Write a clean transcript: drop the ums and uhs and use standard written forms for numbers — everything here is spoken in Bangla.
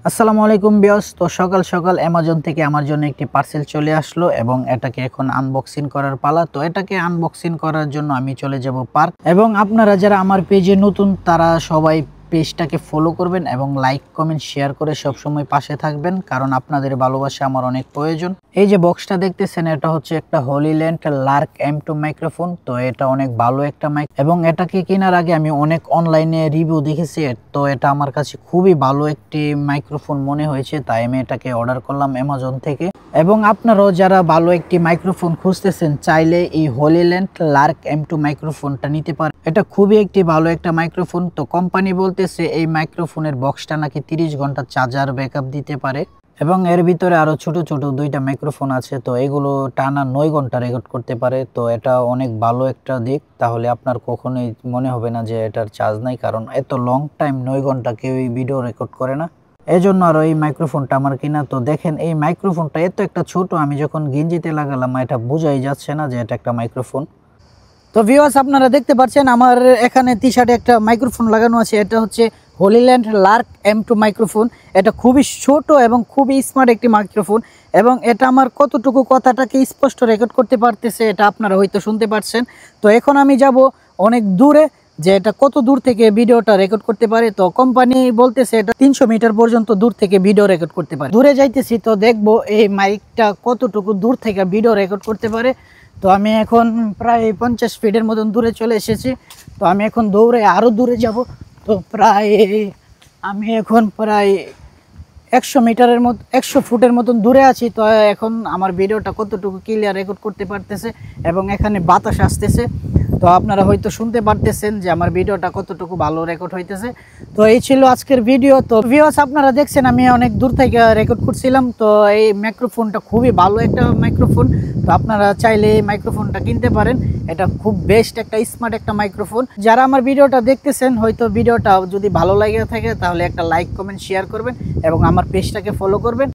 আসসালামু আলাইকুম ভিউয়ার্স। তো সকাল সকাল অ্যামাজন থেকে আমার জন্য একটি পার্সেল চলে আসলো এবং এটাকে এখন আনবক্সিং করার পালা। তো এটাকে আনবক্সিং করার জন্য আমি চলে যাব পার্ক, এবং আপনারা যারা আমার পেজে নতুন তারা সবাই পেজটাকে ফলো করবেন এবং লাইক কমেন্ট শেয়ার করে সবসময় পাশে থাকবেন, কারণ আপনাদের ভালোবাসা আমার অনেক প্রয়োজন। এই যে বক্সটা দেখতেছেন, এটা হচ্ছে একটা হলিল্যান্ড লার্ক M2 মাইক্রোফোন। তো এটা অনেক ভালো একটা মাইক, এবং এটাকে কেনার আগে আমি অনেক অনলাইনে রিভিউ দেখেছি। তো এটা আমার কাছে খুবই ভালো একটি মাইক্রোফোন মনে হয়েছে, তাই আমি এটাকে অর্ডার করলাম অ্যামাজন থেকে। এবং আপনারাও যারা ভালো একটি মাইক্রোফোন খুঁজতেছেন, চাইলে এই হলিল্যান্ড লার্ক M2 মাইক্রোফোনটা নিতে পারেন। এটা খুবই একটি ভালো একটা মাইক্রোফোন। তো কোম্পানি বলতেছে এই মাইক্রোফোনের বক্সটা নাকি 30 ঘন্টা চার্জার ব্যাকআপ দিতে পারে, এবং এর ভিতরে আরো ছোট ছোট দুইটা মাইক্রোফোন আছে। তো এগুলো টানা 9 ঘন্টা রেকর্ড করতে পারে। তো এটা অনেক ভালো একটা দিক। তাহলে আপনার কখনোই মনে হবে না যে এটার চার্জ নাই, কারণ এত লং টাইম 9 ঘন্টা কেউই ভিডিও রেকর্ড করে না। এই জন্য আরো এই মাইক্রোফোনটা আমার কিনা। তো দেখেন এই মাইক্রোফোনটা এত একটা ছোট, আমি যখন গেঞ্জিতে লাগালাম এটা বোঝাই যাচ্ছে না যে এটা একটা মাইক্রোফোন। তো ভিউয়ার্স, আপনারা দেখতে পাচ্ছেন আমার এখানে টি শার্টে একটা মাইক্রোফোন লাগানো আছে। এটা হচ্ছে হলিল্যান্ড লার্ক M2 মাইক্রোফোন। এটা খুবই ছোট এবং খুবই স্মার্ট একটি মাইক্রোফোন, এবং এটা আমার কতটুকু কথাটাকে স্পষ্ট রেকর্ড করতে পারতেছে এটা আপনারা হয়তো শুনতে পাচ্ছেন। তো এখন আমি যাব অনেক দূরে, যে এটা কত দূর থেকে ভিডিওটা রেকর্ড করতে পারে। তো কোম্পানি বলতেছে এটা 300 মিটার পর্যন্ত দূর থেকে ভিডিও রেকর্ড করতে পারে। দূরে যাইতেছি, তো দেখবো এই মাইকটা কতটুকু দূর থেকে ভিডিও রেকর্ড করতে পারে। তো আমি এখন প্রায় 50 ফিটের মতন দূরে চলে এসেছি। তো আমি এখন দৌড়ে আরও দূরে যাব। তো আমি এখন প্রায় 100 মিটারের মতো 100 ফুটের মতন দূরে আছি। তো এখন আমার ভিডিওটা কতটুকু ক্লিয়ার রেকর্ড করতে পারতেছে, এবং এখানে বাতাস আসতেছে। তো আপনারা হয়তো শুনতে পারতেছেন যে আমার ভিডিওটা কতটুকু ভালো রেকর্ড হইতেছে। তো এই ছিল আজকের ভিডিও। তো ভিউয়ার্স, আপনারা দেখছেন আমি অনেক দূর থেকে রেকর্ড করছিলাম। তো এই মাইক্রোফোনটা খুবই ভালো একটা মাইক্রোফোন। তো আপনারা চাইলে এই মাইক্রোফোনটা কিনতে পারেন। এটা খুব বেস্ট একটা স্মার্ট একটা মাইক্রোফোন। যারা আমার ভিডিওটা দেখতেছেন, হয়তো ভিডিওটা যদি ভালো লাগে থাকে তাহলে একটা লাইক কমেন্ট শেয়ার করবেন এবং আমার পেজটাকে ফলো করবেন।